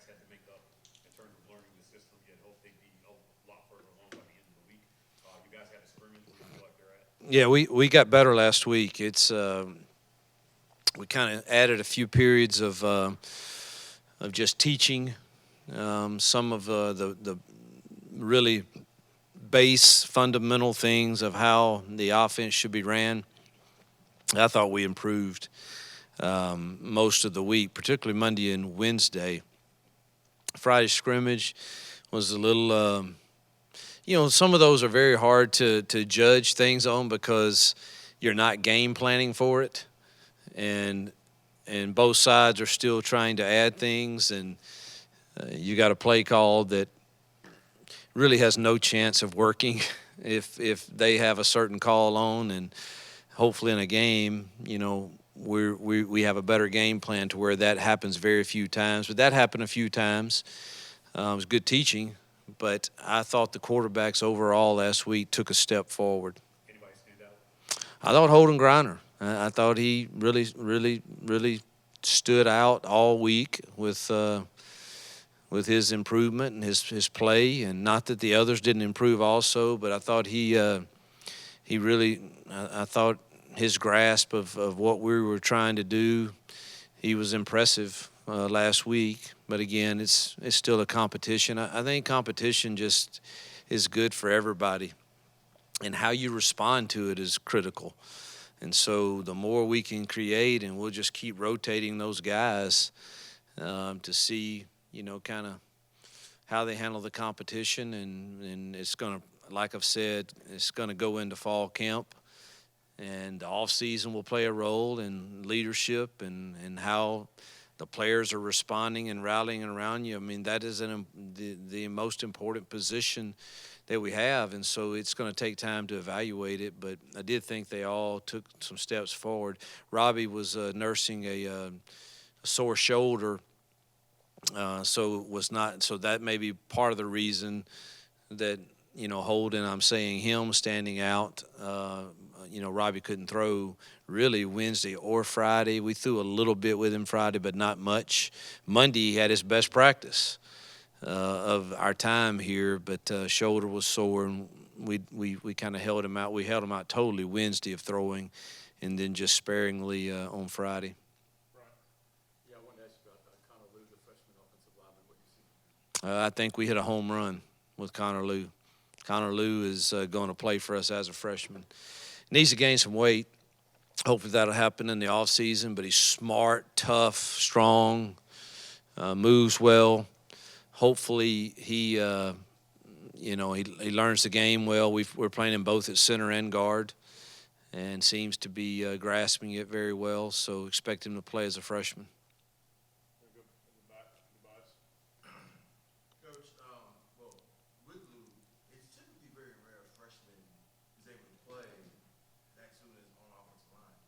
quarterbacks had to make up in terms of learning the system. You had hoped they'd be a lot further along by the end of the week. You guys had a scrimmage. Where do you feel like they're at? Yeah, we got better last week. It's we kind of added a few periods of just teaching some of the really base fundamental things of how the offense should be ran. I thought we improved most of the week, particularly Monday and Wednesday. Friday scrimmage was a little, some of those are very hard to judge things on because you're not game planning for it, and both sides are still trying to add things, and you got a play call that really has no chance of working if they have a certain call on, and hopefully in a game, we have a better game plan to where that happens very few times. But that happened a few times. It was good teaching, but I thought the quarterbacks overall last week took a step forward. Anybody stand out? I thought Holden Griner. I thought he really stood out all week with his improvement and his play, and not that the others didn't improve also, but I thought he really I thought his grasp of what we were trying to do, he was impressive last week. But again, it's still a competition. I think competition just is good for everybody, and how you respond to it is critical. And so the more we can create, and we'll just keep rotating those guys to see, kind of how they handle the competition. And it's going to, like I've said, it's going to go into fall camp. And the off-season will play a role in leadership and how the players are responding and rallying around you. I mean, that is the most important position that we have, and so it's going to take time to evaluate it. But I did think they all took some steps forward. Robbie was nursing a sore shoulder, so that may be part of the reason that Holden, I'm saying him standing out. Robbie couldn't throw really Wednesday or Friday. We threw a little bit with him Friday, but not much. Monday he had his best practice of our time here, but shoulder was sore, and we kind of held him out. We held him out totally Wednesday of throwing, and then just sparingly on Friday. Right. Yeah, I wanted to ask you about Connor Lou, the freshman offensive lineman. What do you see? I think we hit a home run with Connor Lou. Connor Lou is going to play for us as a freshman. Needs to gain some weight. Hopefully that'll happen in the offseason, but he's smart, tough, strong, moves well. Hopefully he learns the game well. We're playing him both at center and guard, and seems to be grasping it very well. So expect him to play as a freshman. Coach, well, with Lou, it's typically very rare a freshman is able to play that soon as on offensive line.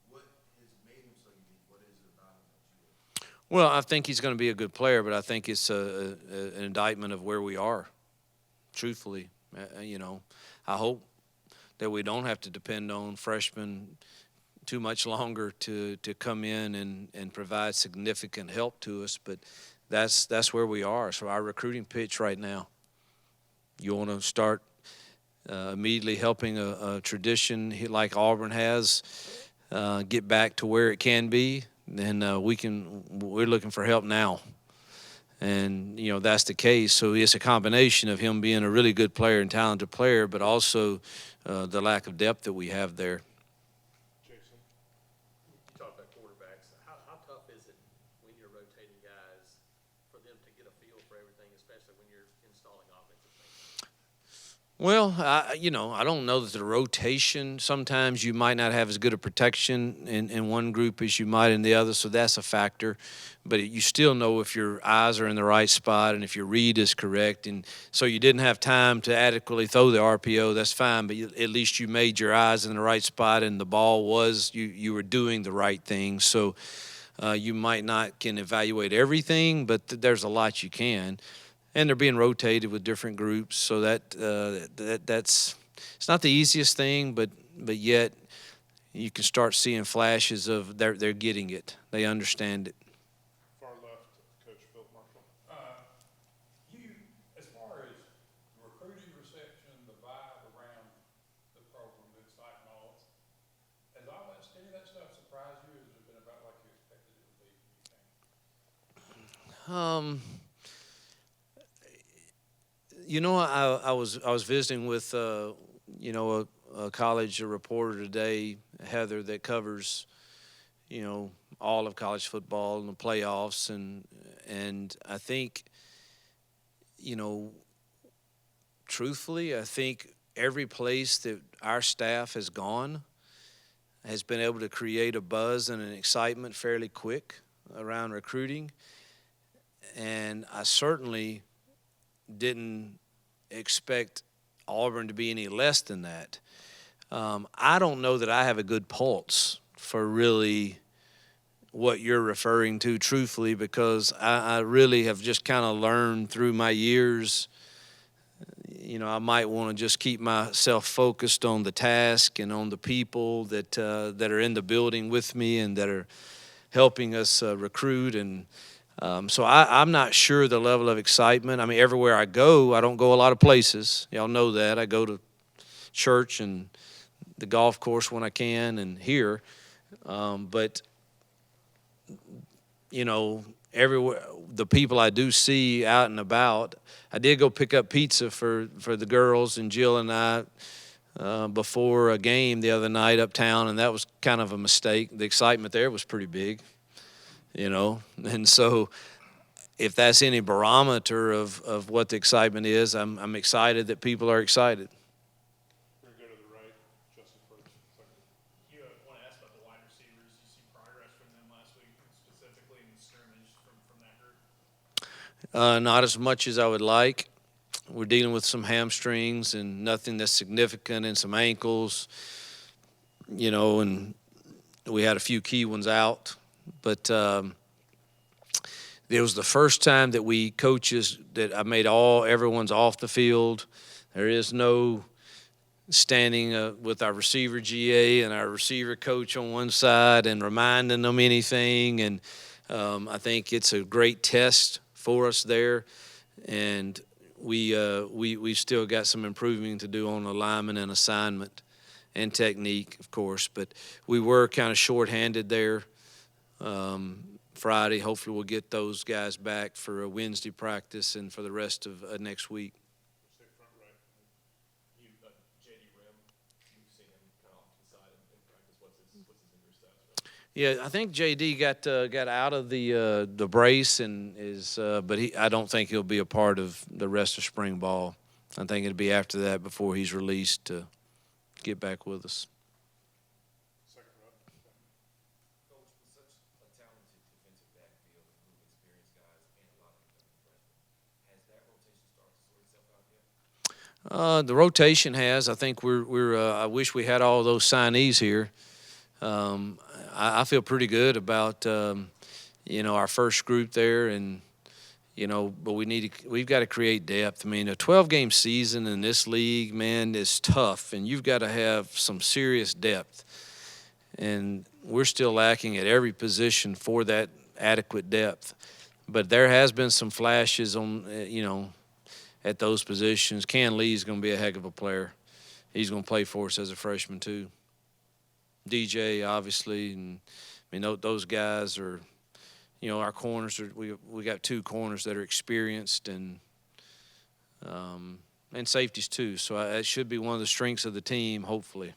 What has made him so unique? What is it about him that you like? Well, I think he's going to be a good player, but I think it's an indictment of where we are, truthfully. I hope that we don't have to depend on freshmen too much longer to come in and provide significant help to us, but that's where we are. So our recruiting pitch right now, you want to start immediately helping a tradition like Auburn has get back to where it can be, then we're looking for help now. And, that's the case. So it's a combination of him being a really good player and talented player, but also the lack of depth that we have there. Jason, you talked about quarterbacks. How tough is it when you're rotating guys for them to get a feel for everything, especially when you're installing offensive things? Well, I don't know that the rotation, sometimes you might not have as good a protection in one group as you might in the other, so that's a factor. But you still know if your eyes are in the right spot and if your read is correct. And so you didn't have time to adequately throw the RPO, that's fine, but at least you made your eyes in the right spot and the ball was, you were doing the right thing. So you might not can evaluate everything, but there's a lot you can. And they're being rotated with different groups, so that's it's not the easiest thing, but yet you can start seeing flashes of they're getting it, they understand it. Far left, Coach Phil Marshall. Um, I was visiting with a college reporter today, Heather, that covers all of college football and the playoffs, and I think you know truthfully, I think every place that our staff has gone has been able to create a buzz and an excitement fairly quick around recruiting, and I certainly didn't expect Auburn to be any less than that. I don't know that I have a good pulse for really what you're referring to, truthfully, because I really have just kind of learned through my years. I might want to just keep myself focused on the task and on the people that are in the building with me and that are helping us recruit. And so I'm not sure the level of excitement. I mean, everywhere I go, I don't go a lot of places. Y'all know that. I go to church and the golf course when I can and here. But, everywhere, the people I do see out and about, I did go pick up pizza for the girls and Jill and I before a game the other night uptown, and that was kind of a mistake. The excitement there was pretty big, and so if that's any barometer of what the excitement is, I'm excited that people are excited. We're going to go to the right. Justin first. Second. You want to ask about the wide receivers. You see progress from them last week, specifically in the scrimmage from that group? Not as much as I would like. We're dealing with some hamstrings and nothing that's significant, and some ankles, and we had a few key ones out. But it was the first time that we coaches that I made everyone's off the field. There is no standing with our receiver GA and our receiver coach on one side and reminding them anything. And I think it's a great test for us there. And we've still got some improving to do on alignment and assignment and technique, of course. But we were kind of shorthanded there Friday. Hopefully we'll get those guys back for a Wednesday practice and for the rest of next week. Say front right. You, J.D. Rim, you've seen him kind of off to the side in practice. What's his injury status? Yeah, I think JD got out of the brace and is, but I don't think he'll be a part of the rest of spring ball. I think it'll be after that before he's released to get back with us. Second row. Coach, with such a talented defensive backfield with experienced guys and a lot of young freshmen, has that rotation started to sort itself out yet? The rotation has. I think we're. I wish we had all those signees here. I feel pretty good about our first group there, and but we've got to create depth. I mean, a 12-game season in this league, man, is tough, and you've got to have some serious depth. And we're still lacking at every position for that adequate depth. But there has been some flashes on at those positions. Ken Lee's going to be a heck of a player. He's going to play for us as a freshman too. DJ, obviously, and I mean those guys are, our corners are. We got two corners that are experienced and safeties too. So it should be one of the strengths of the team, hopefully.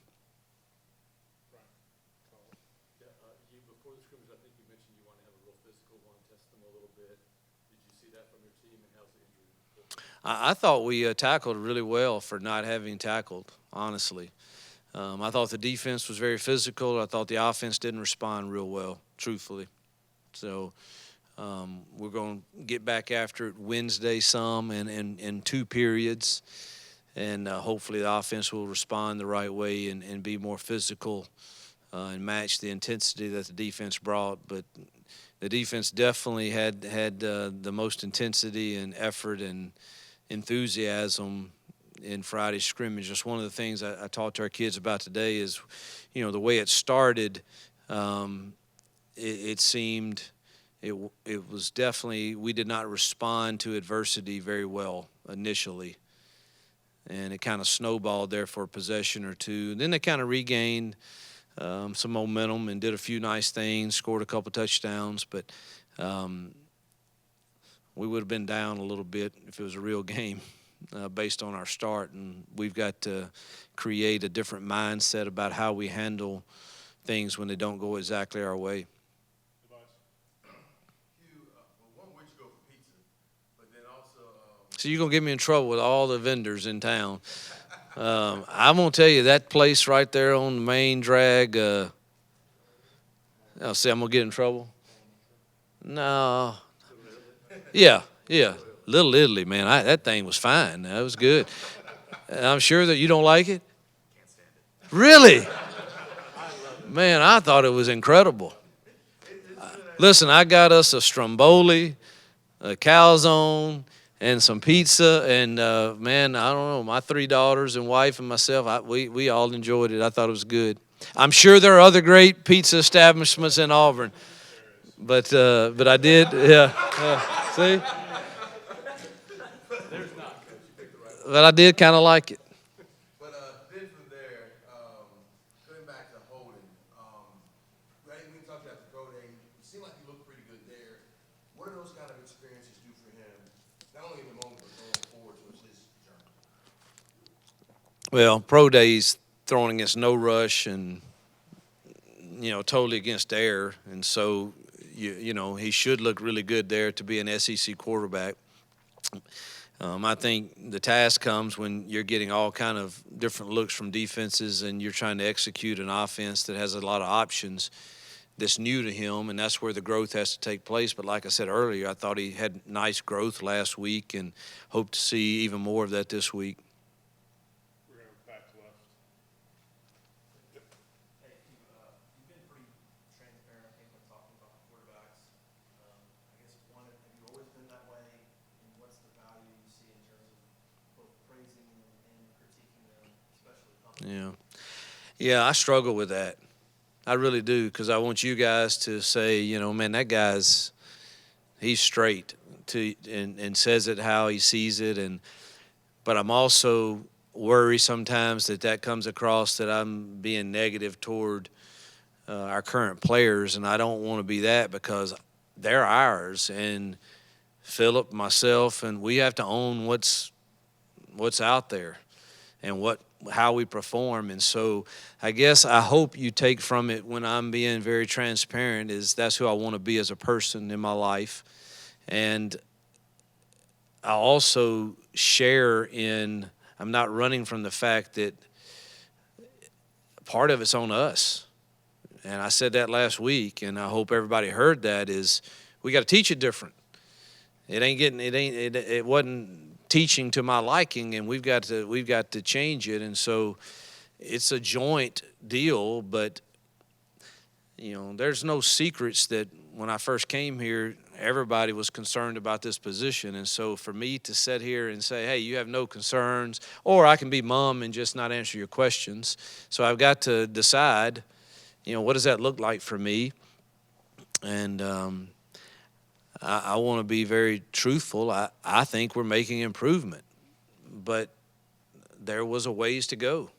You, before the scrimmage, I think you mentioned you want to have a real physical one, test them a little bit. Did you see that from your team, and how's the injury report? I thought we tackled really well for not having tackled, honestly. I thought the defense was very physical. I thought the offense didn't respond real well, truthfully. So we're going to get back after it Wednesday some and in two periods, and hopefully the offense will respond the right way and be more physical and match the intensity that the defense brought. But the defense definitely had the most intensity and effort and enthusiasm in Friday's scrimmage. Just one of the things I talked to our kids about today is, the way it started, it seemed it was definitely, we did not respond to adversity very well initially. And it kind of snowballed there for a possession or two. Then they kind of regained some momentum and did a few nice things, scored a couple touchdowns. But we would have been down a little bit if it was a real game based on our start. And we've got to create a different mindset about how we handle things when they don't go exactly our way. Hugh, well, one, where'd you go for pizza? But then also, So you're going to get me in trouble with all the vendors in town. I'm going to tell you, that place right there on the main drag, I'll say I'm going to get in trouble. No. Yeah. Little Italy, man. That thing was fine. That was good. And I'm sure that you don't like it? can't stand it. Really? Man, I thought it was incredible. Listen, I got us a stromboli, a calzone, and some pizza. And, man, I don't know, my 3 daughters and wife and myself, we all enjoyed it. I thought it was good. I'm sure there are other great pizza establishments in Auburn. But I did, see? But I did kind of like it. But then from there, going back to Holden, right, we talked about the pro day. It seemed like he looked pretty good there. What do those kind of experiences do for him, not only in the moment, but going forward towards his journey? Well, pro days throwing against no rush and, totally against air. And so, he should look really good there to be an SEC quarterback. I think the task comes when you're getting all kind of different looks from defenses and you're trying to execute an offense that has a lot of options that's new to him, and that's where the growth has to take place. But like I said earlier, I thought he had nice growth last week and hope to see even more of that this week. We're going back left. Hey, you've been pretty transparent, I think, when talking about the quarterbacks. I guess, one, have you always been that way? And what's the value you see in terms of both praising and critiquing them, especially publicly? Yeah, I struggle with that. I really do, because I want you guys to say, man, that guy's he's straight and says it how he sees it. But I'm also worried sometimes that comes across that I'm being negative toward our current players, and I don't want to be that because they're ours. And Philip, myself, and we have to own what's out there and how we perform. And so I guess I hope you take from it when I'm being very transparent is that's who I want to be as a person in my life. And I also share I'm not running from the fact that part of it's on us. And I said that last week, and I hope everybody heard that, is we got to teach it different. It wasn't teaching to my liking, and we've got to change it. And so it's a joint deal, but there's no secrets that when I first came here, everybody was concerned about this position. And so for me to sit here and say, hey, you have no concerns, or I can be mum and just not answer your questions. So I've got to decide, what does that look like for me? And I want to be very truthful. I think we're making improvement, but there was a ways to go.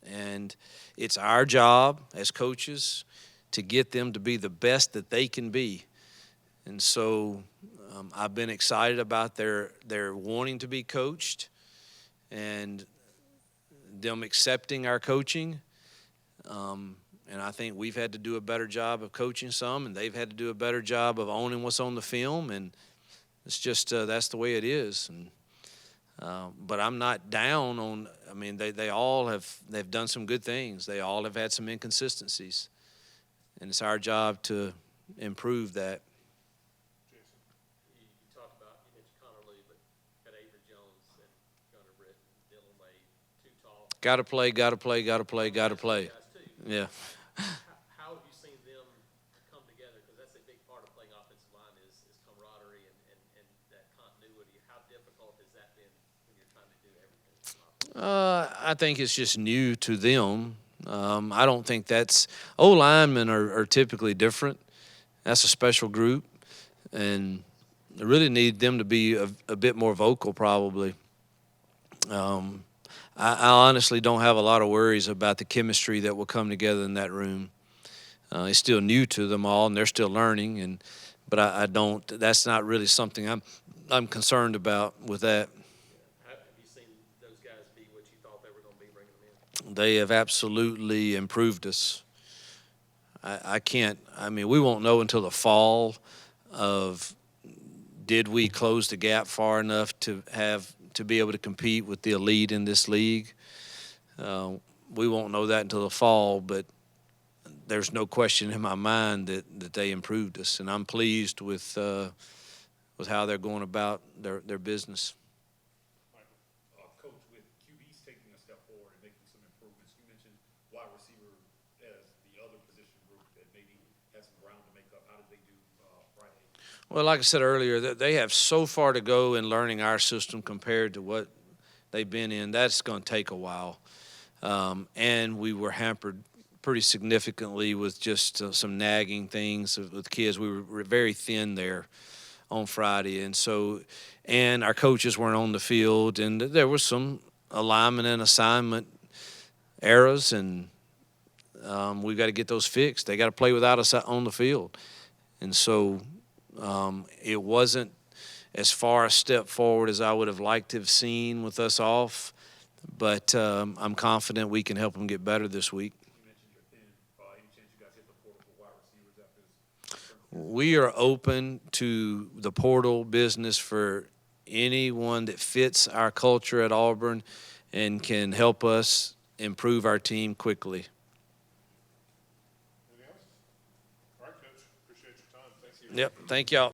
And it's our job as coaches to get them to be the best that they can be. And so I've been excited about their wanting to be coached and them accepting our coaching. And I think we've had to do a better job of coaching some, and they've had to do a better job of owning what's on the film. And it's just that's the way it is. And but I'm not down on. I mean, they've done some good things. They all have had some inconsistencies, and it's our job to improve that. You talked about, you mentioned Connor Lee, but got Avery Jones and Gunnar Britt, Dylan Wade, too tall. Got to play. Guys too. Yeah. How have you seen them come together? Because that's a big part of playing offensive line is camaraderie and that continuity. How difficult has that been when you're trying to do everything? I think it's just new to them. I don't think O-linemen are typically different. That's a special group, and I really need them to be a bit more vocal probably. I honestly don't have a lot of worries about the chemistry that will come together in that room. It's still new to them all, and they're still learning. But I don't. That's not really something I'm concerned about with that. Have you seen those guys be what you thought they were going to be bringing them in? They have absolutely improved us. I can't, I mean, we won't know until the fall of did we close the gap far enough to be able to compete with the elite in this league. We won't know that until the fall, but there's no question in my mind that they improved us, and I'm pleased with how they're going about their business. Coach, with QBs taking a step forward and making some improvements, you mentioned wide receiver as the other position group that maybe has some ground to make up. How did they do Friday? Well, like I said earlier, they have so far to go in learning our system compared to what they've been in. That's going to take a while. And we were hampered pretty significantly with just some nagging things with kids. We were very thin there on Friday. And our coaches weren't on the field, and there was some alignment and assignment errors, and we've got to get those fixed. They got to play without us on the field. And so it wasn't as far a step forward as I would have liked to have seen with us off, but I'm confident we can help them get better this week. You mentioned you're thin. Any chance you guys hit the portal for wide receivers after this? We are open to the portal business for anyone that fits our culture at Auburn and can help us improve our team quickly. Anything else? All right, Coach. Appreciate your time. Thanks. Yep. Thank y'all.